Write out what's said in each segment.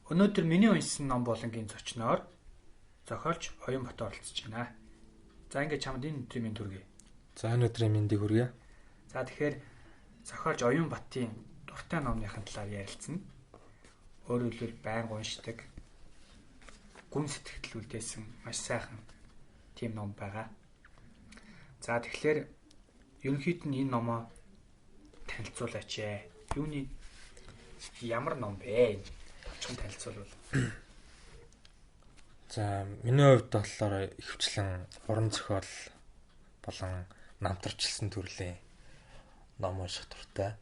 Өнөөдөр миний уншсан ном болонгийн зочноор зохиолч Оюнбат оролцож байна. За ингээд чамд энэ өдрийн мэнд хүргэе. За энэ өдрийн мэндийг хүргэе. За тэгэхээр зохиолч Оюнбатын дуртай номныхын талаар ярилцсан. Өөрөөр хэлбэл байнга уншдаг, гүн сэтгэл үлдээсэн маш сайхан тийм ном байгаа. За тэгэхээр ерөнхийд нь энэ номоо танилцуулаач ээ. Юуны ямар ном бэ? Товчхон танилцуулбал. За миний хувьд болохоор ихэвчлэн уран зохиол болон намтарчилсан төрлийн ном унших дуртай.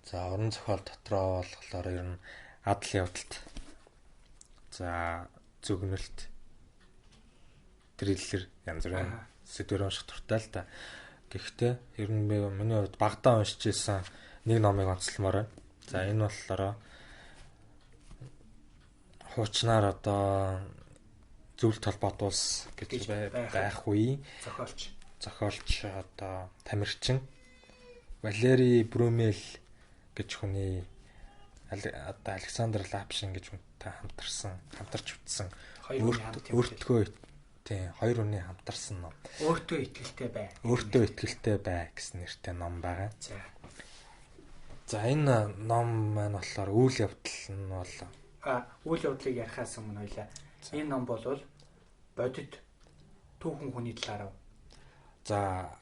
За уран зохиол дотроо болохоор ер нь адал явдалт. За зүгнэлт, триллер янз бүрийн сэдвэр унших дуртай л да. Гэхдээ ер нь миний хувьд багадаа уншиж ирсэн нэг номыг онцлмоор байна. За энэ болохоор хуучнаар одоо зөвлөлт холбоот улс гэж байх үе зохиолч одоо тамирчин Валери Брюмел гэж хүний одоо Александр Лапшин гэж хүнтэй хамтарч утсан өөртөө тийм хоёр хүний хамтарсан ном. Өөртөө итгэлтэй бай гэсэн нэртэй ном байгаа. За энэ ном маань болохоор үйл явдал нь бол үйл явдлыг ярихаас өмнө хоёлаа энэ ном бол бодит түүхэн хүний талаар. За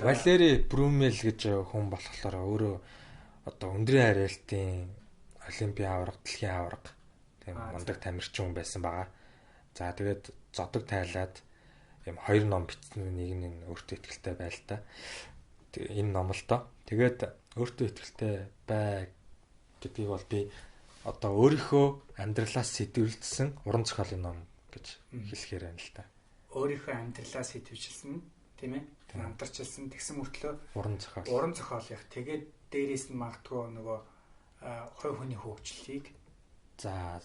Валери Брюмел гэж хүн болохоор өөрөө одоо өндрийн харьяалтын олимпийн аварга, дэлхийн аварга тийм мундаг тамирчин хүн байсан байгаа. За тэгээд зодог тайлаад юм хоёр ном бичсэн нэг нь өөртөө итгэлтэй байл та. Энэ ном л доо. Тэгээд өөртөө итгэлтэй бай гэдгийг бол би одоо өөрийнхөө амьдралаас сэтгүүлсэн уран зохиолын ном гэж хэлэхээр байна л та. Өөрийнхөө амьдралаас сэтгүүлсэн тийм ээ? Намтарчилсан тэгсэн мөртлөө уран зохиолынх. Тэгээд дээрээс нь магадгүй нөгөө хувь хүний хөгжлийг за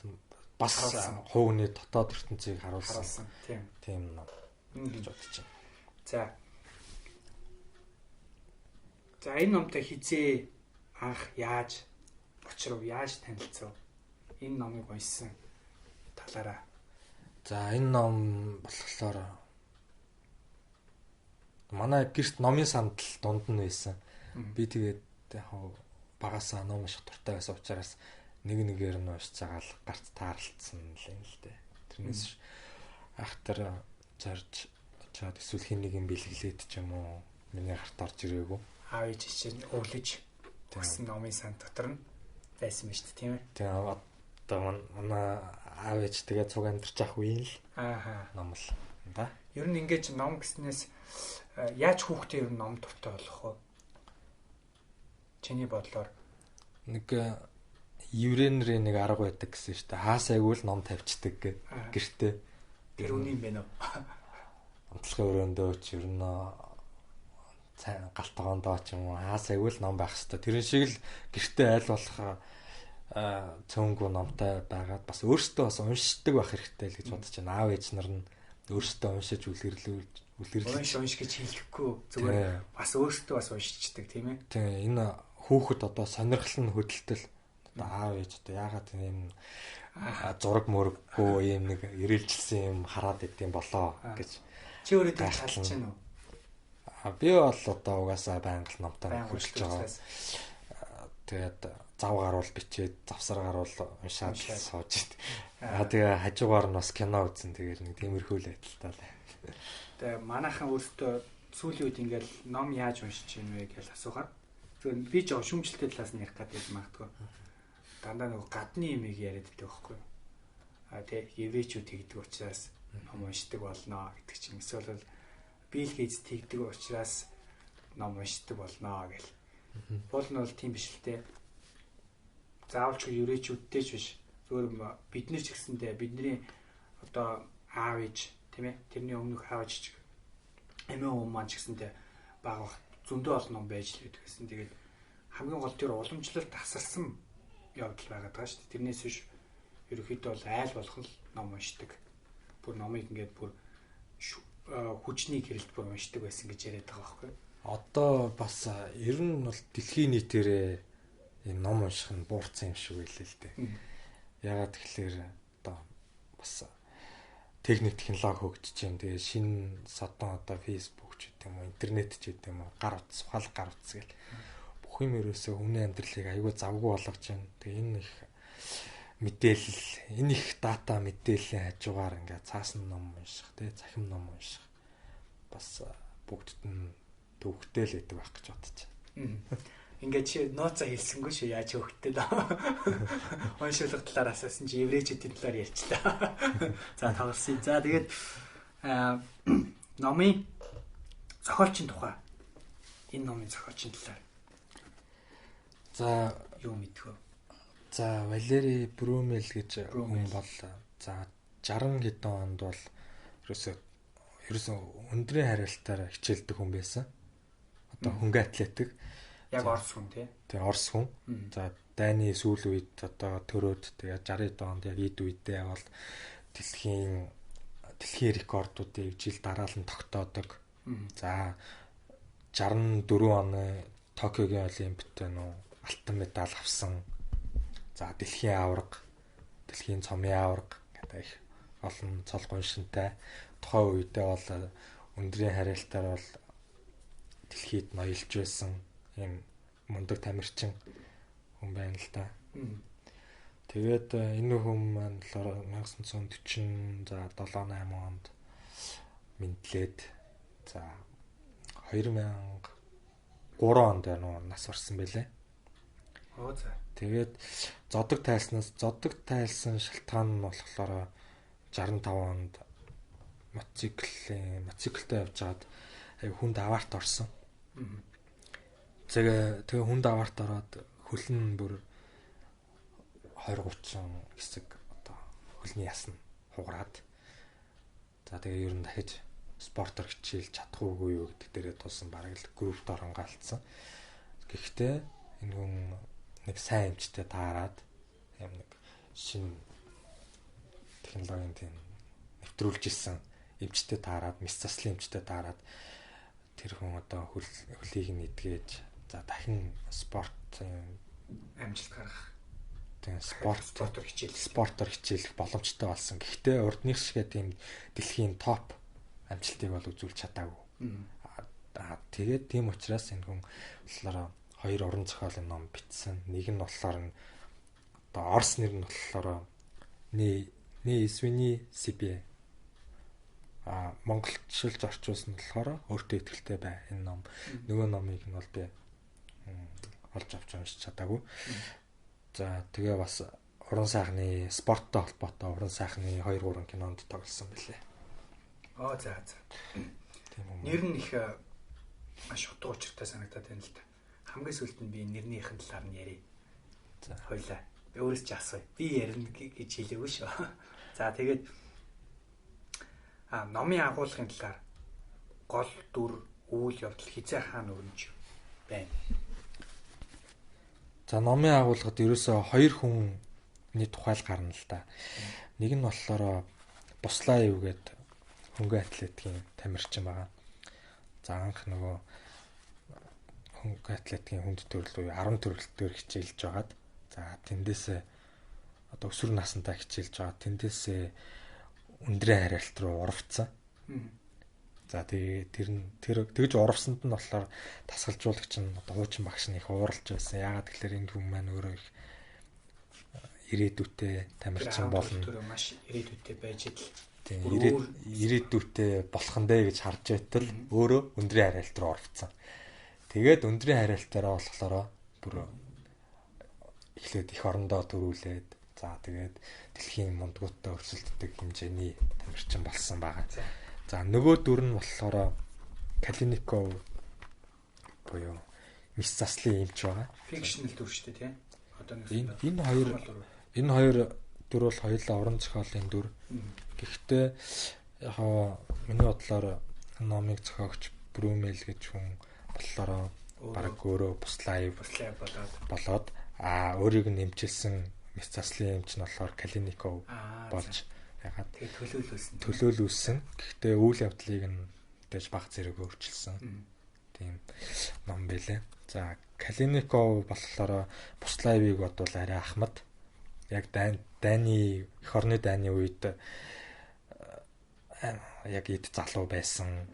бас хувь хүний дотоод ертөнцийг харуулсан тийм ном гэж бодож байна. За энэ номтой хизээ анх яаж очров, яаж танилцав? Энэ номыг уншсан талаараа. За энэ ном болохоор манай гэрт номын сандал дунд нь байсан. Би тэгээд яг багасаа ном унших дуртай байсан учраас нэгээр нь уншиж байгаа л гарт таарлцсан л дээ. Тэрнээс ахтар зарж чад эсвэл хин нэг юм бэлгэлээд ч юм уу миний гарт орж ирээгүй. Аав ээж чинь өглөж тэгсэн номын сан дотор нь байсан мэт тийм ээ. Тэгээ одоо манай аав ээж тэгээ цуг амьдарч ах үеийн л ном л да. Ер нь ингэж ном гэснээс яаж хүүхдээ ер нь ном дуртай болох вэ? Чиний бодлоор нэг еврейнэрийн нэг арга байдаг гэсэн шүү дээ. Хаасайгүй л ном тавьчихдаг гэртээ. Тэр үний юм бэ нөө. Онцлогын өрөөндөө ч ер нь цай галтгоондоо ч юм уу хаасайгүй л ном байх хэвээр. Тэрэн шиг л гэртээ айл болох цөөнгөө номтой байгаад бас өөртөө бас уншдаг байх хэрэгтэй л гэж бодож байна. Аав ээж нар нь өөртөө уншиж үлгэрлүүлж унш гэж хэлэхгүй зүгээр бас өөртөө бас уншичдаг тийм ээ. Тийм энэ хүүхэд одоо сонирхол нь хөдөлтөл одоо аав ээж одоо яагаад юм зураг мөрөггүй юм нэг ирээлжилсэн юм хараад идэм болоо гэж чи өөрөө таалж байна уу? Би бол одоо угаасаа байнга номтой хөдөлж байгаа. Тэгээд зав гаруул бичээд завсар гаруул уншаад сууж ид. Тэгээ хажуугаар нь бас кино үзэн тэгээд нэг тиймэрхүү л байдалтай л. Тэгээ манайхан өөртөө сүүлийн үед ингээл ном яаж уншиж байна вэ гэж асуухаар зөв би жоо шүүмжлэлтэй талаас нь ярих гэдэг магадгүй. Дандаа нэг гадны юмыг яриад байдаг байхгүй юу? Тэгээ еврейчүүд тэгдэг учраас ном уншдаг болно гэдэг чинь эсвэл Билл Гейтс тэгдэг учраас ном уншдаг болно гэл. Бол нь бол тийм биш л те. Заавал ч еврейчүүдтэй ч биш. Зөвхөн бид нар ч гэсэндээ бидний одоо аав ээж тийм ээ тэрний өмнөх аав ээж эмээ өвөө маань ч гэсэндээ баг зөндөө олон ном байж л байдаг гэсэн. Тэгээд хамгийн гол тэр уламжлалт тасарсан явдал байгаад байгаа шүү дээ. Тэрнээс биш ерөөхдөө бол айл болох л ном уншдаг. Бүр номыг ингээд бүр хүчний гэрэлт бүр уншдаг байсан гэж яриад байгаа байхгүй. Одоо бас ер нь бол дэлхийн нийтээрээ ийм ном унших нь буурсан юм шиг байлээ л дээ. Ягаад тэгэхээр одоо бас техник технологи хөгжиж байна. Тэгээ шинэ содон одоо фейсбુક ч гэдэг юм уу, интернет ч гэдэг юм уу, гар утас, ухаал гар утас гэл бүх юм ерөөсөө хүний амьдралыг аюул завгүй болгож байна. Тэгээ энэ их мэдээлэл, энэ их дата мэдээллийн хажуугаар ингээд цаасан ном унших, тэгээ цахим ном унших бас бүгдд нь төвхтэй л байдаг байх гэж бодож байна. Ингээд чи нууцаа хэлсэнгүй шүү, яаж хөвгтэй л. Уншуулга талаар асуусан чи еврейчүүдийн талаар ярьчлаа. За тоглосон. За тэгээд номын зохиолчийн тухай. Энэ номын зохиолчийн талаар. За юу мэдэх вэ? За Валери Брюмел гэж хүн бол за 60 хэдэн онд бол ерөөсөө өндрийн хариалтаар хичээлдэг хүн байсан. Одоо хөнгө атлетик. Яг Орос хүн тий. Тэгээ Орос хүн. За дайны сүүл үед одоо төрөөд тэгээ 60-д онд яг эд үедээ бол дэлхийн рекордуудыг жил дараалан тогтоодог. За 64 оны Токиогийн Олимпиад нөө алтан медаль авсан. За дэлхийн аварга, дэлхийн цомын аварга гэдэг их олон цолгон шинтэй. Тухайн үедээ бол өндрийн хариалтаар бол дэлхийд ноёлж байсан ийм мундаг тамирчин хүн байна л да. Тэгээд энэ хүн маань 1940 за 7-8 онд мэдлээд за 2003 онд нас барсан байлээ. Оо за. Тэгээд зодог тайлсан шалтгаан нь болохоор 65 онд мотоциклтэй явж байгаад хүнд аварт орсон. Тэгээ хүнд аварт ороод хөл нь бүр 20-30 хэсэг одоо хөлний ясна хугараад. За тэгээ ер нь дахиж спортоор хичээлж чадах уугүй юу гэдэг дээрээ тулсан бараг л группт оронгаа алдсан. Гэхдээ энэ хүн нэг сайн эмчтэй таарад юм нэг шинэ технологийн тийм нэвтрүүлж исэн эмчтэй таарад, мэс заслын эмчтэй таарад тэр хүн одоо хөлийг нь эдгэж за дахин амжилт гаргах тийм спортоор хичээлэх боломжтой болсон. Гэхдээ урдных шиг тийм дэлхийн топ амжилтыг бол үзүүлж чадаагүй. Тэгээд тийм учраас энэ хүн болохоор 2 уран зохиолын ном бичсэн. Нэг нь болохоор одоо Орос нэр нь болохоор Извини себе. Монголчилж орчуулсан болохоор өөртөө ихтэй бай энэ ном. Нөгөө номыг нь бол би олж авч уншиж чадаагүй. За тэгээ бас уран сайхны спорттой холбоотой уран сайхны 2-3 кинонд тоглосон байлээ. Аа за. Нэр нь их маш утга учиртай санагдаад байна л да. Хамгийн сүүлд нь би нэрнийхэн талаар нь ярив. За хоёлаа. Би өөрөөс ч асууя. Би ярина гэж хэлээгүй шүү. За тэгээд номын агуулгын талаар гол дүр үйл явдал хизээ хаана өрнөж байна. За номын агуулгад ерөөсөө 2 хүний тухай л гарна л да. Нэг нь болохоор Буслаев гэдэг хөнгө атлетикийн тамирчин байгаа. За анх нөгөө хөнгө атлетикийн хүнд төрөл үе 10 төрөлтөөр хичээлж байгаад за тэндээсээ одоо өсвөр насндаа хичээлж байгаа. Тэндээсээ өндрийн хариалт руу урвцсан. За тэгж урвсанд нь болохоор тасгалжуулагч нь одоо хуучин багш нь их ууралж байсан. Яагаад гэхээр энэ хүн маань өөрөө их ирээдүйтэй тамирчин болно. Маш ирээдүйтэй байж идэл. Тийм ирээдүйтэй болох нь дээ гэж харж байтал өөрөө өндрийн хариалт руу орвцсан. Тэгээд өндрийн хариалтаараа болохоор бүр эхлээд их орондоо төрүүлээд за тэгээд дэлхийн мундгуудтай өрсөлддөг хэмжээний тамирчин болсон байгаа. За нөгөө дүр нь болохоор Калиников буюу мис заслын эмч байгаа. Фикшнл дүр шүү дээ тийм. Одоо энэ хоёр дүр бол хоёулаа уран зохиолын дүр. Гэхдээ яг миний бодлоор номыг зохиогч Брюмел гэж хүн болохоор бараг өөрөө Буслаев болоод өөрийг нь эмчилсэн мис заслын эмч нь болохоор Калиников болж ягаад төлөөлүүлсэн. Гэхдээ үйл явдлыг нь дэж баг зэрэг өөрчилсөн. Тийм ном байлээ. За Калиников болохоор Буслаевыг бодвол арай ахмад. Яг дайны эх орны дайны үед яг эд залуу байсан.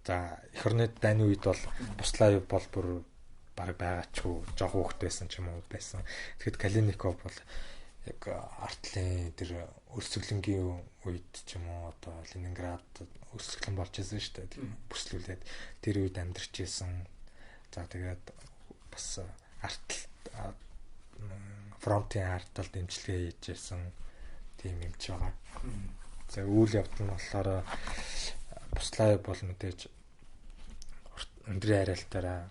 За эх орны дайны үед бол Буслаев бол бүр баг байгаач уу жоох хүүхэд байсан ч юм уу байсан. Тэгэхэд Калиников бол яг артлын тэр өрсөлдөнгийн үед ч юм уу одоо Ленинград өрсөлдөн болж байсан шүү дээ. Бүслүүлээд тэр үед амьдарч байсан. За тэгээд бас артал фронтын артал дэмжлэгээ хийж байсан тийм юмч байгаа. За үйл явдал нь болохоор Буслаев бол мэдээж өндрийн арилтаараа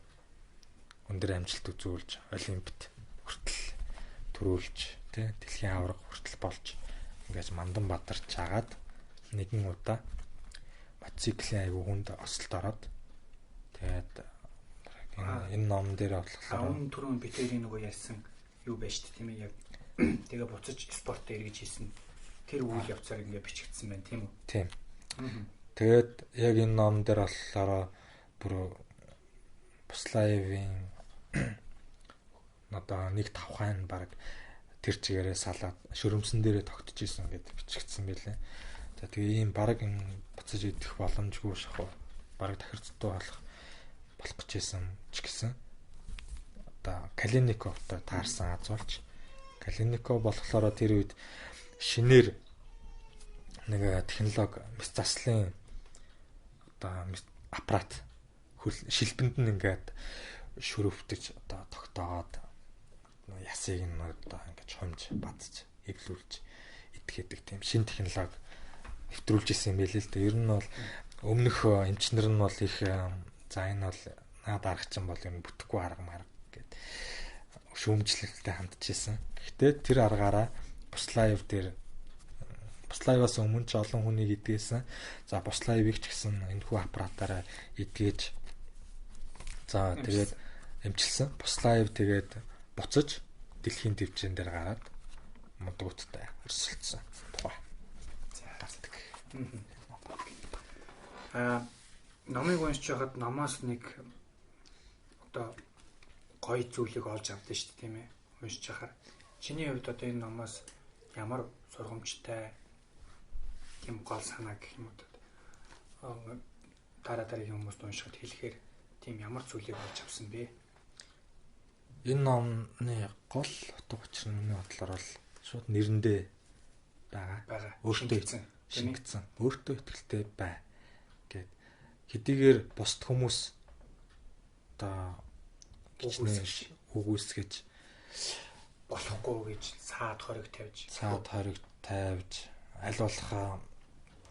өндөр амжилт үзүүлж олимпиад хүртэл төрүүлж тий дэлхийн аварга хүртэл болж ингэж мандан бадарч чагаад нэгэн удаа мотоциклийн аягүй хүнд осолд ороод тэгээд энэ ном дээр болохоор түрүүн битэрийн нөгөө ярьсан юу байж тийм ээ яг тэгээ буцаж спорт эргэж хийсэн тэр үйл явцаар ингэ бичигдсэн байна тийм үү? Тийм. Тэгээд яг энэ ном дээр болохоор бүр Буслаевын одоо нэг тавхайн баг тэр чигээрээ салаад шөрөмсөн дээрээ тогтож исэн гэдээ бичигдсэн байлээ. За тэгээ ийм баг буцаж идэх боломжгүй шахав. Баг тахирцтай болох гэж байсан ч гэсэн одоо Калиниковтой таарсан азуулж Калиников болохоор тэр үед шинээр нэг технологи мэс заслын одоо аппарат шилбэнд нь ингээд шөрөвтөж одоо тогтоогоод ясыг нь одоо ингээд хомж бадж эвлүүлж идэхэд тийм шин технологи нэвтрүүлж исэн юм байл л дээ. Ер нь бол өмнөх эмчнэр нь бол их за энэ бол наад аргачин бол ер нь бүтэхгүй арга марга гэд шүүмжлэлтэй хандж исэн. Гэхдээ тэр аргаараа Буслаеваас өмнө ч олон хүнийг идгээсэн. За Буслаевыг ч гэсэн энэхүү аппаратаараа идгээж за тэгээд эмчилсэн. Буслаев тэгээд буцаж дэлхийн дэвжин дээр гараад модгуудтай өрсөлдсөн тухай. Номыг уншиж байхад номоос нэг одоо гоё зүйлийг олж авдсан шүү дээ тийм ээ. Уншиж байхаар чиний хувьд одоо энэ номоос ямар сургамжтай тийм гол санаа гэх юм уу дараагийн хүмүүст уншихад хэлэхээр тийм ямар зүйлийг олж авсан бэ? Энэ номны гол утга учир нь миний бодлоор бол шууд нэрэндээ байгаа. Өөртөө шингэсэн. Өөртөө ихтэй бай гэд хэдийгээр бусд хүмүүс одоо үгүйсгэж болохгүй гэж саад хориг тавьж аль болох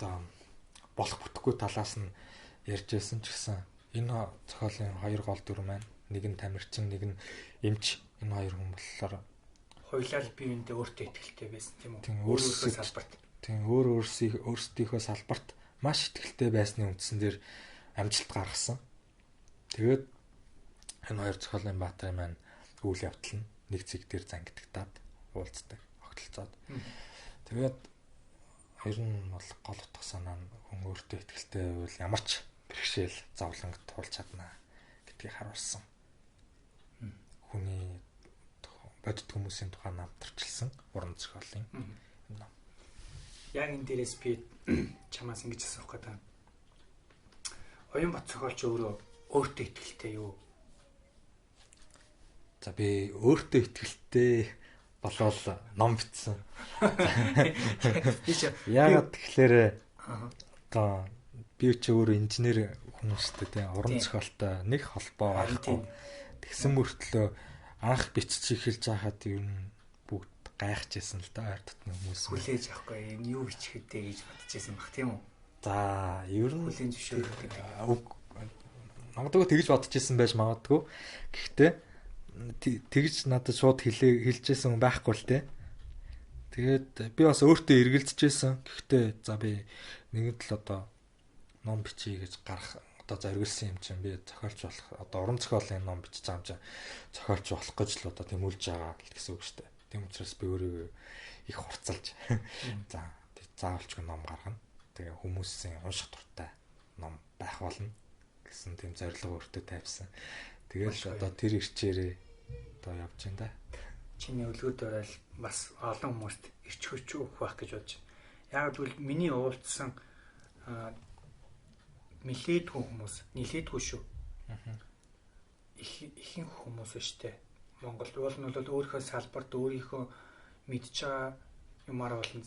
одоо болох бүтэхгүй талаас нь ярьж байсан ч гэсэн энэ зохиолын хоёр гол дүр маань нэг нь тамирчин нэг нь эмч энэ хоёр хүн болохоор хоёулаа л биеиндээ өөртөө ихтэй байсан тийм үү? Тийм өөрсдөө салбарт. Тийм өөрсдийнхөө салбарт маш ихтэй байсны үндсэн дээр амжилт гаргасан. Тэгээд энэ хоёр зохиолын баатрын маань үйл явдал нь нэг зэг дээр зангидагдаад уулздаг, огтлцоод. Тэгээд ер нь бол гол утга санаа нь хүн өөртөө ихтэй байвал ямар ч бэрхшээл зовлонг туулж чадна гэдгийг харуулсан. Хүний бодит хүмүүсийн тухай намтарчилсан уран зохиолын ном. Яг энэ дээрээс би чамаас ингэж асуух гэдэг. Оюнбат зохиолч өөртөө ихтэй юу? За би өөртөө ихтэй болоод ном бичсэн. Яагаад тэгэхээр одоо би ч өөрөө инженер хүн шүү дээ. Уран зохиолтой нэг холбоо байхгүй. Тэгсэн мөртлөө анх бичиж эхэлж байхад ер нь бүгд гайхаж байсан л да ойр дотны хүмүүс. Хүлээж авахгүй энэ юу бичих вэ гэж бодож байсан баг тийм үү? За ер нь хүлээн зөвшөөрөх. Магадгүй тэгж бодож байсан байж магадгүй. Гэхдээ тэгж надад шууд хэлжсэн хүн байхгүй л те. Тэгээд би бас өөртөө эргэлзэжсэн. Гэхдээ за би нэгэн тал одоо ном бичиж гэж гарах одоо зориулсан юм чинь би зохиолч болох одоо уран зохиолын ном бичиж байгаа юм чинь зохиолч болох гэж л одоо тэмүүлж байгаа гэсэн үг шүү дээ. Тийм учраас би өөрийгөө их хурцалж за заавалчгүй ном гаргана. Тэгээ хүмүүсийн унших дуртай ном байх болно гэсэн тийм зорилго өөртөө тавьсан. Тэгэл одоо тэр ирчээрээ одоо явж байна да. Чиний өлгөөд байвал бас олон хүмүүст ирч хүч өгөх байх гэж бодож байна. Яг л миний уулзсан нилээдгүй хүмүүс, нилээдгүй шүү. Ихэнх хүмүүс ба штэ. Монголд уул нь бол өөрийнхөө салбарт өөрийнхөө мэдж байгаа юмар болон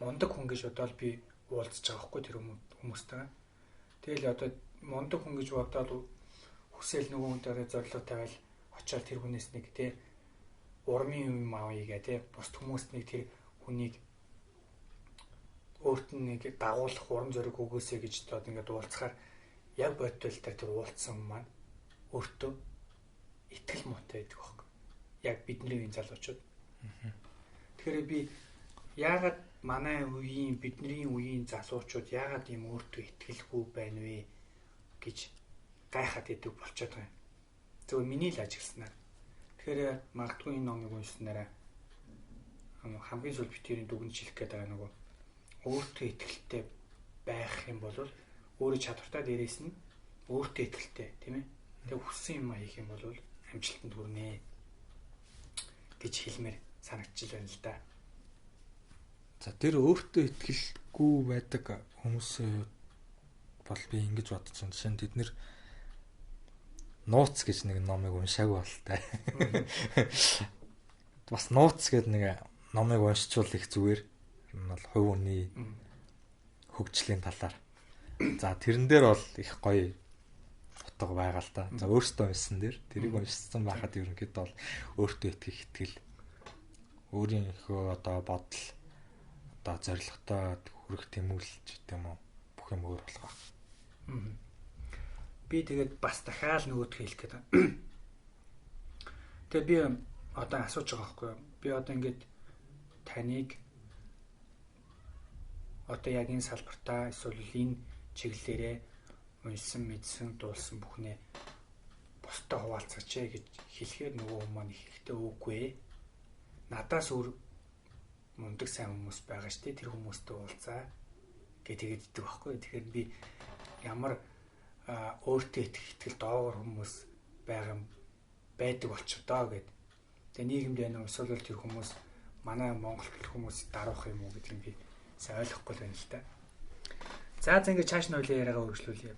мундаг хүн гэж бодоод би уулзж байгаа хгүй тэр хүмүүстэй. Тэгэл одоо мундаг хүн гэж бодоод хүсэл нөгөө хүнтэйгээ зорилго тавиал очиод тэр хүнээс нэг те урмын юм авъя гэ те бус хүмүүст нэг тэр хүнийг өөрт нь нэг дагуулах урам зориг өгөөсэй гэж доод ингээд уулзахаар яг бодтолтой тэр уулзсан маань өөртөө итгэл муутай байдаг байхгүй. Яг бидний үеийн залуучууд. Тэгэхээр би яагаад манай үеийн бидний үеийн залуучууд яагаад ийм өөртөө итгэлгүй байна вэ гэж гайхаад идэв болчиход байгаа юм. Зөвхөн миний л ажигласнаар. Тэгэхээр магадгүй энэ номыг уншсанараа хамгийн сүүл битэрийн дүгнэж хэлэх гээд байгаа нөгөө өөртөө итгэлтэй байх юм бол өөрөө чадвартай дээрээс нь өөртөө итгэлтэй тийм ээ. Тэг хүссэн юм хийх юм бол амжилтанд хүрнэ гэж хэлмээр санагдчихл байна л да. За тэр өөртөө итгэлгүй байдаг хүмүүс бол би ингэж бодож байна. Жишээ нь тэд нэр нууц гэж нэг номыг уншаагүй болтой. Бас нууц гэдэг нэг номыг уншчвал их зүгээр. Энэ бол хувь хүний хөгжлийн талаар. За тэрэн дээр бол их гоё утга байгаа л да. За өөртөө уншсан дээр тэрийг уншсан байхад ерөнхийдөө бол өөртөө итгэх итгэл өөрийнхөө одоо бодол одоо зорилготой хүрэх тэмүүлж гэдэг юм уу бүх юм өөр болох байна. Би тэгээд бас дахиад нөгөөдх хэлэх гээд байна. Тэгээд би одоо асууж байгаа байхгүй юу? Би одоо ингээд таныг одоо яг энэ салбартаа эсвэл энэ чиглэлээрээ уншсан, мэдсэн, дуулсан бүхнээ бусдад хуваалцаач гэж хэлэхээр нөгөө хүмүүс маань ихтэй үгүй. Надаас өөр мундаг сайн хүмүүс байгаа шүү дээ. Тэр хүмүүстэй уулзаа гэдэг иддэг байхгүй. Тэгэхээр би ямар өөртөө итгэл доогор хүмүүс байдаг болчихдоо гэд. Тэгээ нийгэмд байна уу эсвэл тэр хүмүүс манай Монгол хүмүүс даруух юм уу гэдгийг би сайн ойлгохгүй байна л да. За ингээд чааш нь хоёлаа яриагаа үргэлжлүүлье.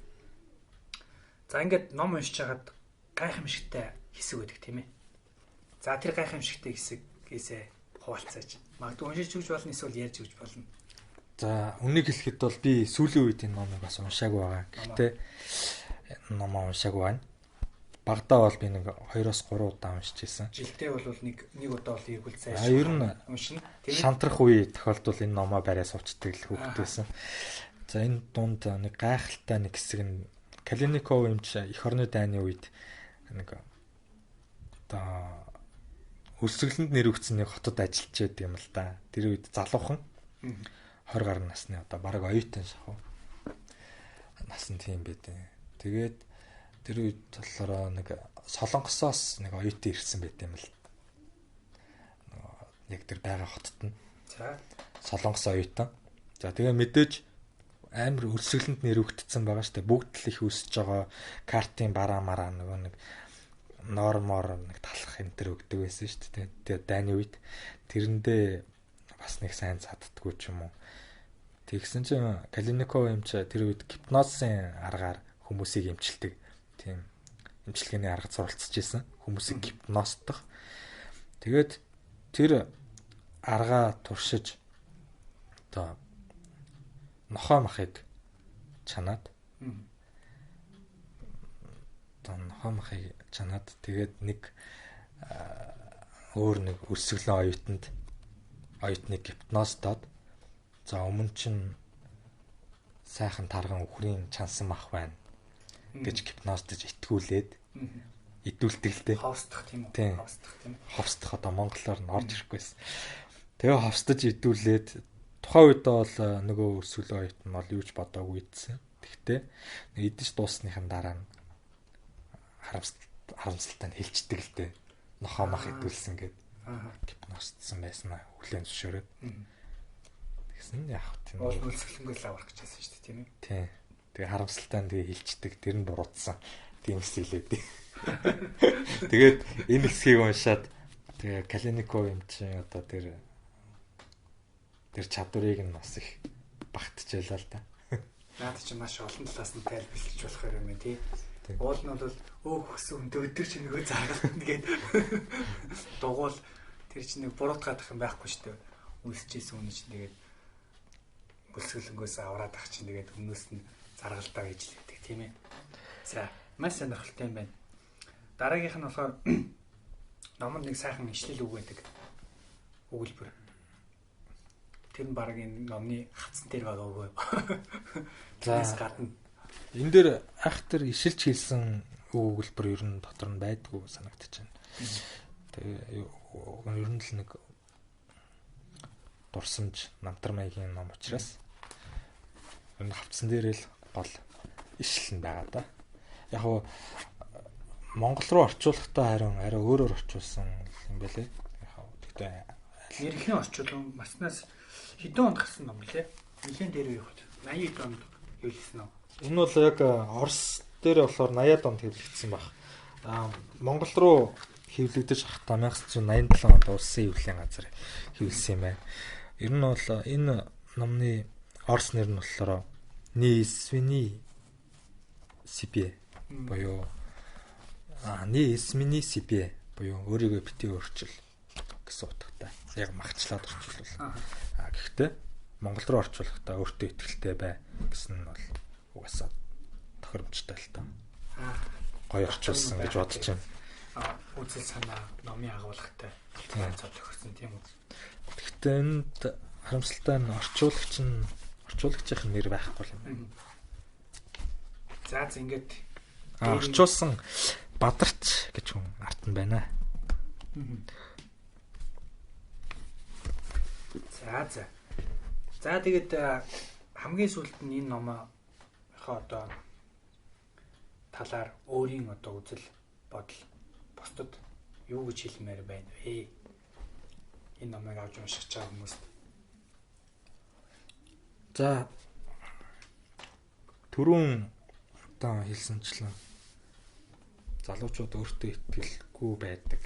За ингээд ном уншиж хагаад гайхамшигтай хэсэг байдаг тийм ээ. За тэр гайхамшигтай хэсэгээс хуваалцаач. Магадгүй уншиж өгч болно эсвэл ярьж өгч болно. За үнийг хэлэхэд бол би сүүлийн үед энэ номыг бас уншаагүй байгаа. Гэхдээ номоо уншаагүй байна. Багадаа бол би нэг 2-3 удаа уншиж ирсэн. Жилдээ бол нэг удаа бол ийгүүл цааш. Ер нь уншина. Шантрах үе тохиолдвол энэ номоо барай сувчдаг л хөвгдөөсөн. За энэ дунд нэг гайхалтай нэг хэсэг нь Калиников эмч эх орны дайны үед нэг одоо өрсөлдөнд нэрвэгдсэн нэг хотод ажиллаж байдаг юм л да. Тэр үед залуухан 20 гаруй насны одоо бараг оюутан шахав. Насны тийм байдیں۔ Тэгээд тэр үед болохоор нэг Солонгосоос нэг оюутан ирсэн байт юм л. Яг тэр байгаа хотод нь. За Солонгос оюутан. За тэгээ мэдээж амар өрсөлдөнд нэрвэгдсэн байгаа штэ. Бүгд л их өсөж байгаа картын бараа мараа нөгөө нэг нормоор нэг талах энэ төр өгдөг байсан штэ. Тэгээ дайны үед тэрэндээ бас нэг сайн цаддаггүй ч юм уу. Тэгсэн чинь Калиников эмч тэр үед гипнозын аргаар хүмүүсийг эмчилдэг. Тийм эмчилгээний арга суралцж ирсэн. Хүмүүсийг гипнозтох. Тэгээд тэр аргаа туршиж одоо нохоо махыг чанаад одоо нохоо махыг чанаад тэгээд нэг өөр нэг өрсөлдөн оюутныг гипноздоод за өмнө чинь сайхан тарган үхрийн чансан мах байна гэж гипноздож итгүүлээд идүүлдэг л дээ. Ховсдох тийм үү? Ховсдох тийм. Ховсдох одоо монголоор нь орж ирэхгүйсэн. Тэгээ ховсдож идүүлээд тухайн үед бол нөгөө өрсөлдөн оюутан бол юуч бодоогүй идсэн. Тэгтээ нэг идэж дуусныхын дараа нь харамсалтай нь хэлцдэг л дээ. Нохоо мах идүүлсэн гэд. Гипнозтсан байсан аа. Хүлэн зөвшөөрөөд. Тэгсэн яах тийм. Өрсөлдөнгөө л аврах гэжсэн шүү дээ тийм ээ. Тийм. Тэгээ харамсалтай нь тэгээ хэлцдэг. Тэр нь буруутсан. тийм стилээд. Тэгээд энэ хэсгийг уншаад тэгээ Калиников юм чинь одоо тэр чадварыг нь бас их багтчихлаа л да. Наад чи маш олон талаас нь тайлбарлаж болох юм тий. Уул нь бол өөхсөн хүнд өдөр чи нөгөө заагаад тэгээд дугуул тэр чинь нэг буруутгаад ах юм байхгүй шүү дээ. Үлсчихсэн үнэ чинь тэгээд бүлсгэлэнгөөс авраад ах чинь тэгээд өмнөөс нь заргалдаа хийж лээдэг тийм ээ. За маш сонирхолтой юм байна. Дараагийнх нь болохоор номонд нэг сайхан ишлэл үг байдаг. Өгүүлбэр. Тэр нь баг энэ номны хатсан дээр байгаа үгүй. За гадна энэ дээр ах тэр ишилж хэлсэн өгүүлбэр ер нь дотор нь байдгүй санагдаж байна. Тэгээ ер нь л нэг дурсамж намтар маягийн ном учраас энэ хавцсан дээр л гол ишлэл нь байгаа да. Яг нь Монгол руу орчуулахдаа харин арай өөрөөр орчуулсан юм байлээ. Яг гэхдээ нэрхний орчуулсан маснаас хэдэн онд гарсан ном лээ? Нилээн дээр юу вэ? 80 онд хэвлэсэн ном. Энэ бол яг Орос дээр болохоор 80-ад онд хэвлэгдсэн баг. Монгол руу хэвлэгдэж хахтаа 1987 онд Улсын хэвлэлийн газар хэвлэсэн юм байна. Ер нь бол энэ номны Орос нэр нь болохоор Нисвини Сипе буюу Нисвини Сипе буюу өөрийгөө битгий өөрчил гэсэн утгатай. Яг махчлаад орчуулсан. Гэхдээ Монгол руу орчуулахдаа өөртөө ихтэй бай гэсэн нь бол угаасаа тохиромжтой л таа. Гоё орчуулсан гэж бодож байна. Үзэл санаа номын агуулгатай цог тохирсон тийм үү. Гэхдээ энд харамсалтай нь орчуулагчийн нэр байхгүй юм. За ингээд орчуулсан Бадарч гэж хүн арт нь байна. За тэгээд хамгийн сүүлд нь энэ номоо одоо талаар өөрийн одоо үзэл бодол бусдад юу гэж хэлмээр байна вэ? Энэ номыг авч уншиж байгаа хүмүүст. За түрүүн одоо хэлсэнчлэн залуучууд өөртөө итгэлгүй байдаг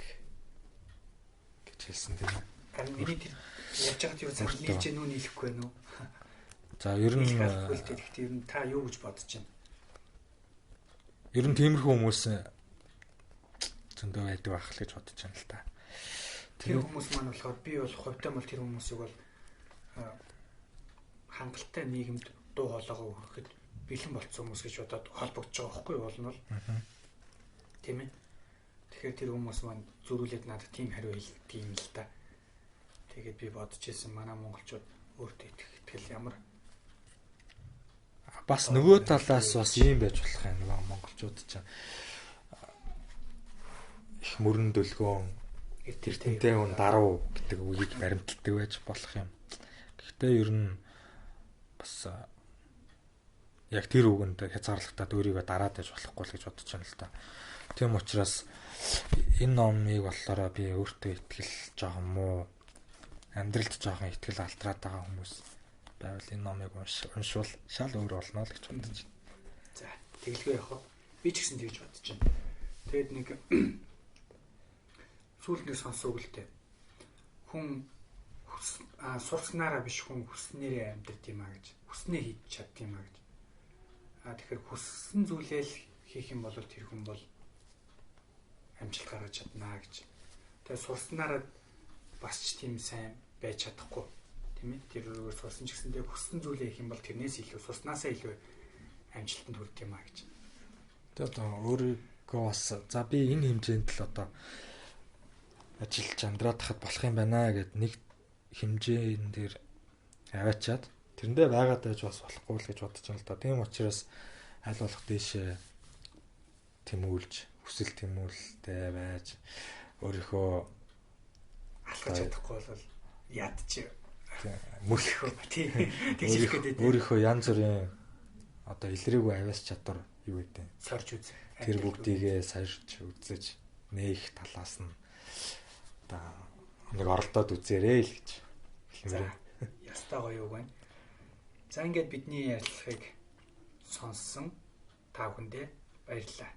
гэж хэлсэн тийм ээ. Харин миний тэр яаж яагаад юу зах нийлж гэнүү нийлэхгүй байна уу? За ер нь та юу гэж бодож байна? Ер нь тиймэрхүү хүмүүс зөндөө байдаг байх л гэж бодож байна л та. Тэр хүмүүс маань болохоор би бол хувьдаа бол тэр хүмүүсийг бол хангалттай нийгэмд дуу хоолойгоо өргөхөд бэлэн болцсон хүмүүс гэж бодоод холбогдож байгаа байхгүй юу болно бол. Тийм ээ. Тэгэхээр тэр хүмүүс маань зөрүүлээд надад тийм хариу хэлдэг юм л та. Тэгээд би бодож ирсэн манай монголчууд өөртөө итгэл ямар бас нөгөө талаас бас ийм байж болох юм нөгөө монголчууд ч их мөрөн дөлгөөн тэртээ хүн даруу гэдэг үгийг баримталдаг байж болох юм. Гэхдээ ер нь бас яг тэр үгэнд хязгаарлалтад өөрийгөө дараад байж болохгүй л гэж бодож байна л та. Тийм учраас энэ номыг болохоор би өөртөө итгэл жоохон муу амьдралд жоохон итгэл алтраад байгаа хүмүүс байвал энэ номыг уншвал шал өөр болно л гэж бодож байна. За тэгэлгүй яах вэ? Би ч гэсэн тэгж бодож байна. Тэгээд нэг сүүлдээ сонсог л дээ. Хүн сурснараа биш хүн хүснээрээ амьдрт юм а гэж. Хүснээ хийж чадд юм а гэж. Тэгэхээр хүссэн зүйлээ л хийх юм бол тэр хүн бол амжилт гаргаж чаднаа гэж. Тэгээд сурснараа бас ч тийм сайн байж чадахгүй. Тийм ээ. Тэр өөрөөр сурсан ч гэсэн тэгээд хүссэн зүйлээ хийх юм бол тэрнээс илүү сурснаасаа илүү амжилтанд хүрэх юм а гэж. Тэгээд одоо өөрийгөө бас за би энэ хэмжээнд л одоо ажиллаж амьдраад хахад болох юм байна гэд нэг хэмжээнд дээр аваачаад тэрэндээ байгаад байж бас болохгүй л гэж бодож байна л да. Тийм учраас аль болох дээшээ тэмүүлж, хүсэл тэмүүлэлтэй байж өөрийнхөө алхаж чадахгүй бол ядчих. Мөрхөө тийм тэгж өөрийнхөө янз бүрийн одоо илрээгүй авиас чадвар юу гэдэг. Сорж үз. Тэр бүгдийгээ сорж үзэж нээх талаас нь одоо нэг оролдоод үзээрэй л гэж хэлмээр. Ястаа гоё юу байна. За ингээд бидний ярилцлагыг сонссон та бүхэндээ баярлалаа.